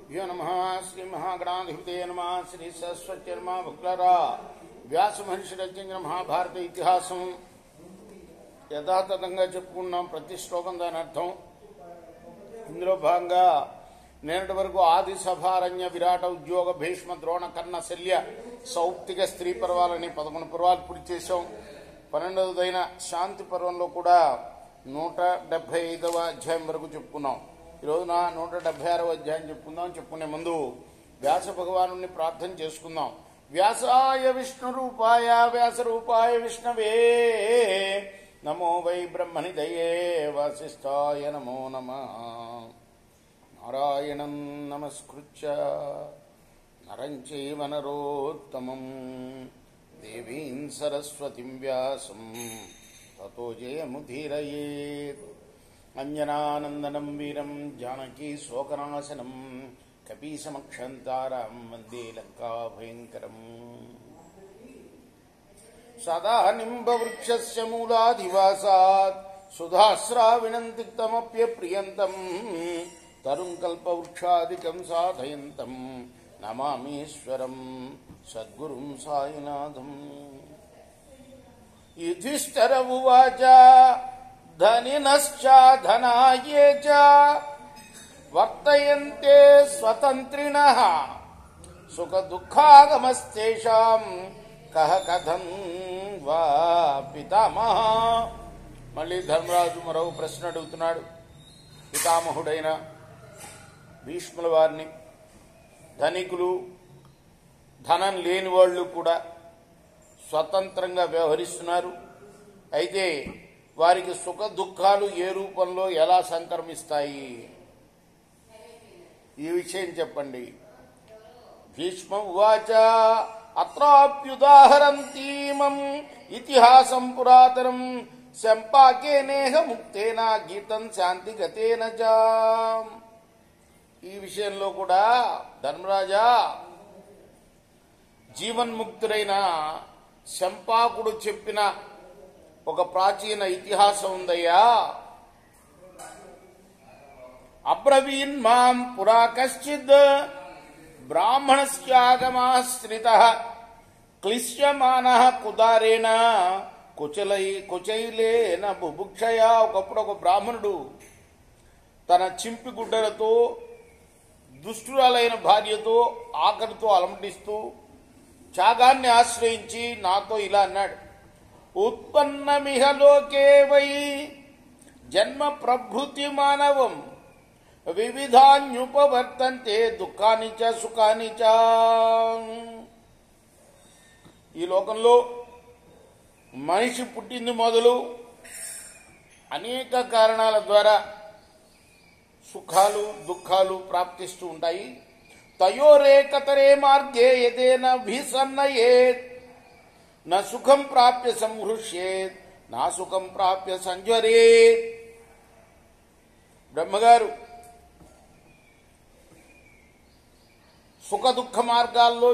గురుభ్యో నమః. శ్రీ మహాగణాధిపతే నమః. శ్రీ సరస్వత్యర్మ భుక్లరా వ్యాస మహర్షి రచించిన మహాభారత ఇతిహాసం యథాతథంగా చెప్పుకున్నాం. ప్రతి శ్లోకం దాని అర్థం. ఇందులో భాగంగా నేనటి వరకు ఆది సభారణ్య విరాట ఉద్యోగ భీష్మ ద్రోణ కర్ణ శల్య సౌప్తిక స్త్రీ పర్వాలని 11 పర్వాలు పూర్తి చేశాం. 12వదైన శాంతి పర్వంలో కూడా 175వ అధ్యాయం వరకు చెప్పుకున్నాం. ఈరోజున 176వ అధ్యాయం చెప్పుకునే ముందు వ్యాస భగవాను ప్రార్థన చేసుకుందాం. వ్యాసాయ విష్ణు రూపాయ వ్యాస రూపాయ విష్ణవే నమో వై బ్రహ్మనిధయే వాసిష్ఠాయ నమో నమః. నారాయణం నమస్కృత్య నరం చైవ నరోత్తమం దేవీం సరస్వతిం వ్యాసం తతో జయముదీరయేత్. అంజనానందనం వీరం జానకీ శోకనాశనం కపీశమక్షంతారం వందే లంకా భయంకరం. సదా నింబవృక్షస్య మూలాధివాసాత్ సుధాశ్రావిణం తిక్తమప్యప్రియంతం తరుం కల్పవృక్షాదికం సాధయంతం నమామీశ్వరం సద్గురుం సాయినాథం. యుధిష్ఠిర ఉవాచ ధనినశ్చాధనాయే చ వర్తయంతే స్వతంత్రిణః సుఖదుఃఖాగమస్తేషాం కహ కథం వా పితామహ. మళ్ళీ ధర్మరాజు మరో ప్రశ్న అడుగుతున్నాడు. పితామహుడైన భీష్ముల వారిని ధనికులు ధనం లేని వాళ్ళు కూడా స్వతంత్రంగా వ్యవహరిస్తున్నారు. అయితే వారికి సుఖ దుఃఖాలు ఏ రూపంలో ఎలా సంక్రమిస్తాయి, ఈ విషయం చెప్పండి. భీష్మ ఉవాచ అత్రాప్యుదాహరంతీమం ఇతిహాసం పురాతనం శంపాకేనేహ ముక్తేన గీతం శాంతి గతేన చ. ఈ విషయంలో కూడా ధర్మరాజా, జీవన్ముక్తుడైన శంపాకుడు చెప్పిన ఒక ప్రాచీన ఇతిహాసం ఉందయ్యా. అబ్రవీన్ మాం పురా కశ్చిద్ బ్రాహ్మణస్యాగమాశ్రితః క్లిశ్యమానః కుదారేణ కుచైలేన బుభుక్షయా. ఒకప్పుడు ఒక బ్రాహ్మణుడు తన చింపి గుడ్డలతో దుష్టురాలైన భార్యతో ఆకలితో అలమటిస్తూ త్యాగాన్ని ఆశ్రయించి నాతో ఇలా అన్నాడు. ఉత్పన్నమిహ లోకే వై జన్మ ప్రభృతి మానవం వివిధాన్యుపవర్తంతే దుఃఖాని చ సుఖాని చ. ఈ లోకంలో మనిషి పుట్టింది మొదలు అనేక కారణాల ద్వారా సుఖాలు దుఃఖాలు ప్రాప్తిస్తూ ఉంటాయి. తయోరేకతరే మార్గే యదేన భీసన్నయేత్ న సుఖం ప్రాప్య సంహృష్యేత్ నా సుఖం ప్రాప్య సంజ్వరేత్. బ్రహ్మగారు సుఖ దుఃఖ మార్గాల్లో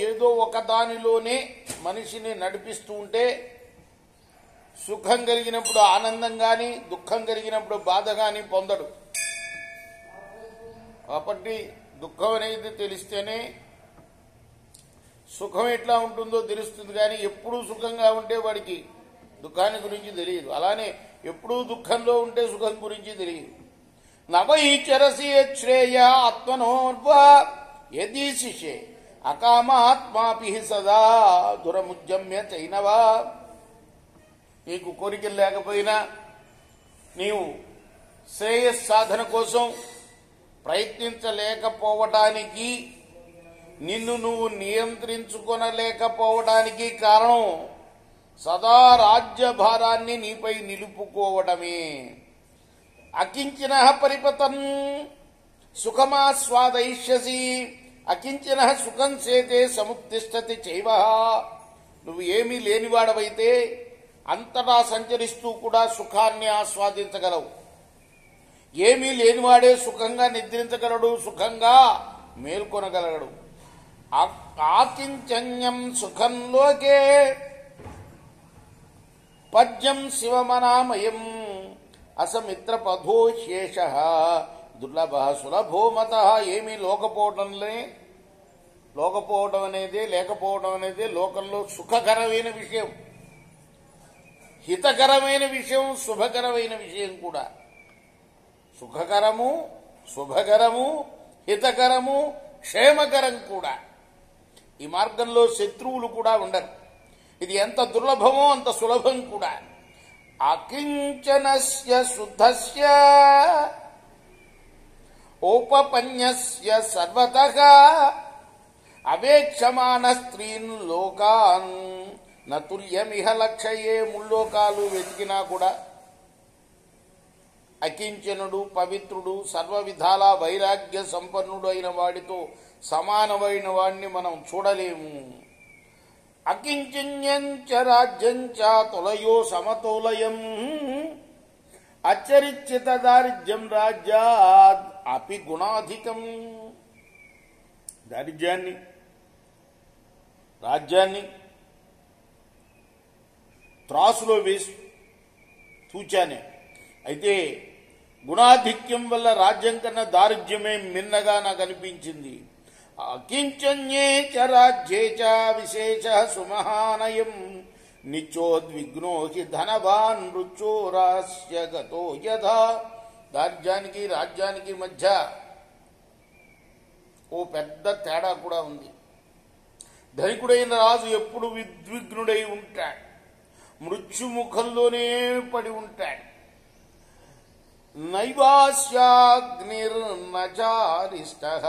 ఏదో ఒక దానిలోనే మనిషిని నడిపిస్తూ ఉంటే సుఖం కలిగినప్పుడు ఆనందం గాని దుఃఖం కలిగినప్పుడు బాధ గాని పొందడు. కాబట్టి దుఃఖం అనేది తెలిస్తేనే సుఖం ఎట్లా ఉంటుందో తెలుస్తుంది. కానీ ఎప్పుడూ సుఖంగా ఉంటే వాడికి దుఃఖాన్ని గురించి తెలియదు. అలానే ఎప్పుడూ దుఃఖంలో ఉంటే సుఖం గురించి తెలియదు. నవైచరసి శ్రేయ ఆత్మనోర్వా యదీశిషే అకామాత్మాపి సదా దురముజ్జమ్య చైనవా. నీకు కోరికలు లేకపోయినా నీవు శ్రేయస్ సాధన కోసం ప్రయత్నించలేకపోవటానికి, నిన్ను నువ్వు నియంత్రించుకొనలేకపోవడానికి కారణం సదా రాజ్యభారాన్ని నీపై నిలుపుకోవడమే. అకించిన పరిపతన్ సుఖమాస్వాదయిష్యసి అకించిన సుఖం చేతే సముత్తిష్టతి చైవ. నువ్వు ఏమీ లేనివాడవైతే అంతటా సంచరిస్తూ కూడా సుఖాన్ని ఆస్వాదించగలవు. ఏమీ లేనివాడే సుఖంగా నిద్రించగలడు, సుఖంగా మేల్కొనగలడు. ఆకించన్యం సుఖం లోకే పద్యం శివమనామయం అసమిత్ర పథో శేష దుర్లభ సులభోమత ఏమీ లోకపోవడం అనేది లేకపోవడం అనేది లోకంలో సుఖకరమైన విషయం, హితకరమైన విషయం, శుభకరమైన విషయం కూడా. సుఖకరము, శుభకరము, హితకరము, క్షేమకరం కూడా. ఈ మార్గంలో శత్రువులు కూడా ఉండరు. ఇది ఎంత దుర్లభమో అంత సులభం కూడా. అకించనస్య శుద్ధస్య ఓపపన్యస్య సర్వతః అవేక్షమాన స్త్రీన్ లోకాన్ నతుల్యమిహ లక్షయే. ముల్లోకాలు వెతికినా కూడా అకించనుడు, పవిత్రుడు, సర్వ విధాల వైరాగ్య సంపన్నుడు అయిన వాడితో సమానమైన వాడిని మనం చూడలేము. అకించన్యంచ రాజ్యంచ తొలయో సమతోలయం అచరిచిత దారిద్ర్యం రాజ్యాద్ అపి గుణాధికం. రాజ్యాన్ని త్రాసులో వేసి తూచానే. అయితే గుణాధిక్యం వల్ల రాజ్యం కన్నా దారిద్ర్యమే మిన్నగా నాకు అనిపించింది. అకించన్యే చ రాజ్యే చ విశేష సుమహానయం నిత్యోద్విగ్నో హి ధనవాన్ రుచోరాస్య గతో యథా. దారిద్ర్యానికి రాజ్యానికి మధ్య ఓ పెద్ద తేడా కూడా ఉంది. ధనికుడైన రాజు ఎప్పుడు విద్విగ్నుడై ఉంటాడు, మృత్యుముఖంలోనే పడి ఉంటాడు. నైవాస్యాగ్నిర్నచారిష్టః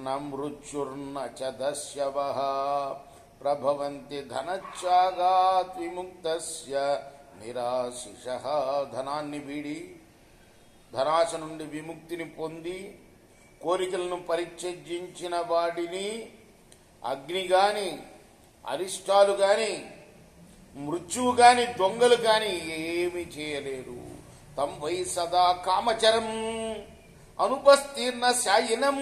న మృత్యుర్న చ దస్యవః ప్రభవంతి ధనత్యాగాత్ విముక్తస్య నిరాశిషః. ధనాన్ని వీడి ధనాశ నుండి విముక్తిని పొంది కోరికలను పరిత్యజించిన వాడిని అగ్ని గాని, అరిష్టాలు గాని, మృత్యువు గాని, దొంగలు గాని ఏమి చేయలేరు. తం వై సదా కామచరం అనుపస్తీర్ణ శాయినం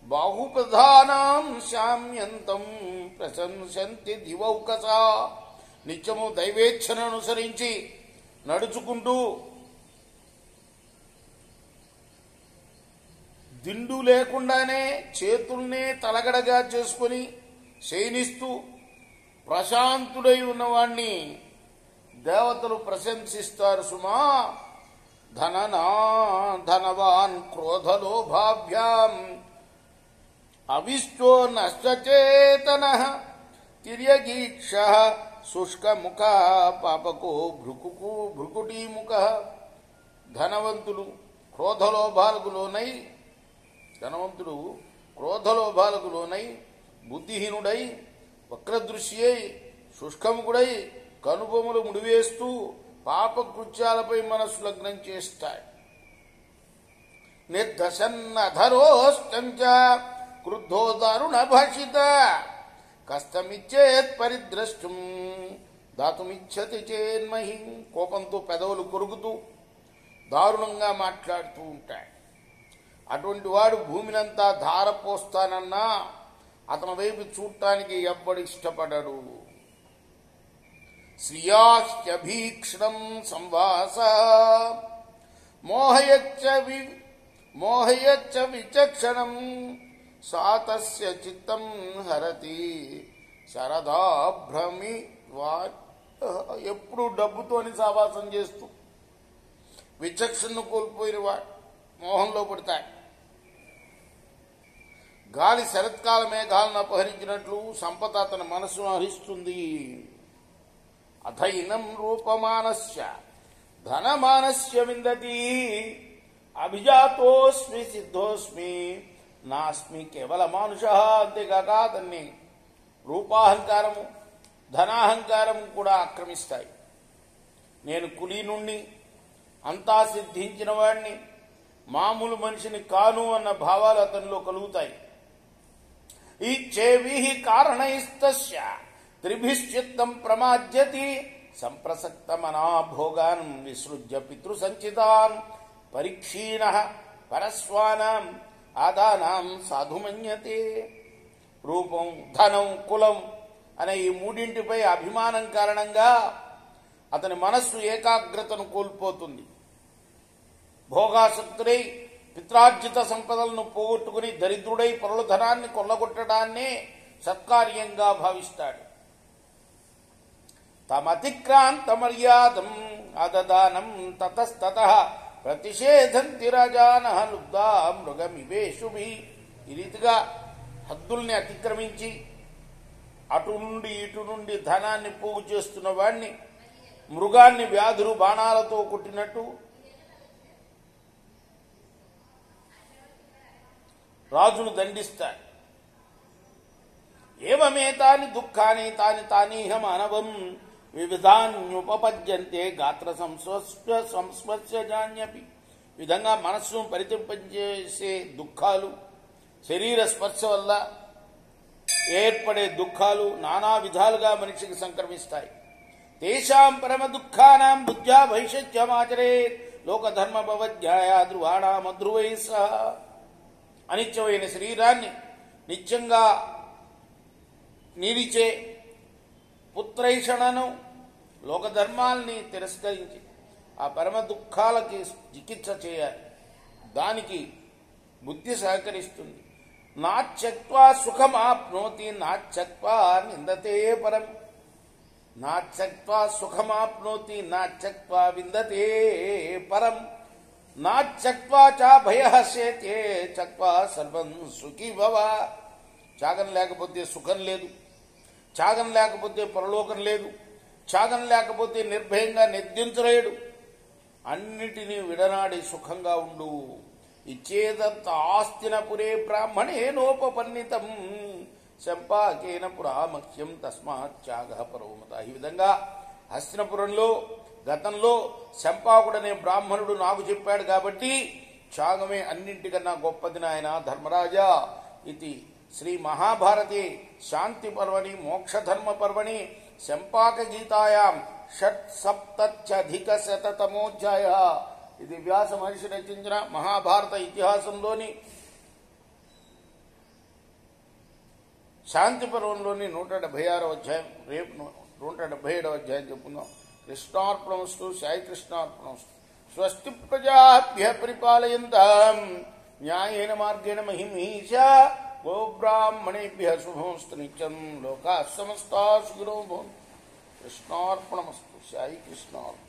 బాహుప్రధానం శామ్యంతం ప్రశంసంతి దివౌకసా. నిత్యము దైవేచ్ఛను అనుసరించి నడుచుకుంటూ దిండు లేకుండానే చేతుల్నే తలగడగా చేసుకుని శయనిస్తూ ప్రశాంతుడై ఉన్నవాణ్ణి దేవతలు ప్రశంసిస్తారు సుమా. ధనవాన్ క్రోధలోభాభ్యాం అవిష్టో నష్టచేతనః తిర్యగీక్ష శుష్కముఖ పాపకో భృకుటీముఖ. ధనవంతుడు క్రోధలోభాలకు లోనై బుద్ధిహీనుడై వక్రదృశ్యై శుష్కముఖుడై కనుబొమ్మలు ముడివేస్తూ పాపకృత్యాలపై మనస్సు లగ్నం చేస్తాడు. నిర్దశన్నధరోష్టంచ క్రుద్ధో దారుణ భాషిత కష్టమిచ్చేత్ పరిద్రష్టం దాతుమిచ్చతి చేన్మహి. కోపంతో పెదవులు కొరుకుతూ దారుణంగా మాట్లాడుతూ ఉంటాడు. అటువంటి వాడు భూమినంతా ధారపోస్తానన్నా అతని వైపు చూడటానికి ఎవ్వడు ఇష్టపడడు. శ్రియాభీక్షణం సంవాస మోహయచ్చ విచక్షణం సాతస్య చిత్తం హరతి శరదాభ్రమి. ఎప్పుడు డబ్బుతోని సావాసం చేస్తూ విచక్షణను కోల్పోయిన వాడు మోహంలో పడతాడు. గాలి శరత్కాల మేఘాలను అపహరించినట్లు సంపద అతని మనస్సును హరిస్తుంది. అథైనం రూపమానస్య ధనమానస్య విందతి అభిజాతోస్మి సిద్ధోస్మి నాస్మి కేవల మానుష. అంతేకాక అతన్ని రూపాహంకారము, ధనాహంకారము కూడా ఆక్రమిస్తాయి. నేను కులీనుణ్ణి, అంతా సిద్ధించిన వాడిని, మామూలు మనిషిని కాను అన్న భావాలు అతనిలో కలుగుతాయి. ఇచ్చేవి కారణైస్తస్య త్రిభిశ్చిత్తం ప్రమాద్యతి సంప్రసక్తమనా భోగాన్ విసృజ్య పితృసంచితాన్ పరీక్షీణ పరస్వానాం ఆదానాం సాధుమన్యతే. రూపం, ధనం, కులం అనే ఈ మూడింటిపై అభిమానం కారణంగా అతని మనస్సు ఏకాగ్రతను కోల్పోతుంది. భోగాసక్తుడై పిత్రార్జిత సంపదలను పోగొట్టుకుని దరిద్రుడై పరుల ధనాన్ని కొల్లగొట్టడాన్నే సత్కార్యంగా భావిస్తాడు. తమతిక్రాంత మర్యాదం అదదానం తతస్తతః ప్రతిషేధంతి రాజానః లుబ్ధా మృగమివేషుభిః. ఈ రీతిగా హద్దుల్ని అతిక్రమించి అటు నుండి ఇటు నుండి ధనాన్ని పోగు చేస్తున్న వాడిని మృగాన్ని వ్యాధులు బాణాలతో కొట్టినట్టు రాజులు దండిస్తాడు. ఏమేతాని దుఃఖాని తాని తానీహ మానవం వివిధాన్యుపపద్యంతే గాత్ర సంస్పర్శజాన్యపి. విధంగా మనస్సును పరితింపజేసే దుఃఖాలు, శరీర స్పర్శ వల్ల ఏర్పడే దుఃఖాలు నానా విధాలుగా మనిషికి సంక్రమిస్తాయి. తేషాం పరమ దుఃఖానాం బుద్ధ్యా భవిష్యత్యమాచరే లోకధర్మ భవజ్ఞాయ ధ్రువాణామధ్రువై సహ. అనిత్యమైన శరీరాన్ని నిత్యంగా నిలిచే పుత్రైషణను లోకధర్మాల్ని తిరస్కరించి ఆ పరమ దుఃఖాలకి చికిత్స చేయాలి. దానికి బుద్ధి సహకరిస్తుంది. నాత్యక్త్వా సుఖమాప్నోతి నాత్యక్త్వా నిందతే పరం. నాత్యక్త్వా సుఖమాప్నోతి నాత్యక్త్వా విందతే పరం. నాత్యక్త్వా చ భయహస్యేతే చక్వా సర్వం సుఖీ భవ. త్యాగం లేకపోతే సుఖం లేదు, త్యాగం లేకపోతే పరలోకం లేదు, త్యాగం లేకపోతే నిర్భయంగా నిద్రించలేడు. అన్నిటినీ విడనాడి సుఖంగా ఉండు. ఇచ్చేదంత ఆస్తిన పురే బ్రాహ్మణేనోపపన్నితం శంపాకేన పురామఖ్యం తస్మాత్ త్యాగ పరోమత. ఈ విధంగా హస్తినపురంలో గతంలో శంపాకుడనే బ్రాహ్మణుడు నాకు చెప్పాడు కాబట్టి త్యాగమే అన్నింటికన్నా గొప్పది నాయన ధర్మరాజా. ఇది శ్రీ మహాభారతే శాంతి పర్వణి మోక్షధర్మ పర్వణి శంపాక గీతాయాం షట్సప్తత్యధికశతమోధ్యాయ. ఇది వ్యాస మహర్షి రచించిన మహాభారత ఇతిహాసంలోని శాంతి పర్వంలోని 176వ అధ్యాయం. రేపు 177వ అధ్యాయం చెప్పుకుందాం. కృష్ణార్పణమస్తు. సాయి కృష్ణార్పణమస్తు. స్వస్తి ప్రజాభ్య పరిపాలయంతాం న్యాయేన మార్గేణ మహిమీషా గోబ్రాహ్మణేభ్య శుభమస్తు నిత్యం. లోకాః సమస్తాః సుఖినో భవంతు. కృష్ణార్పణమస్తు. సాయి కృష్ణార్పణమస్తు.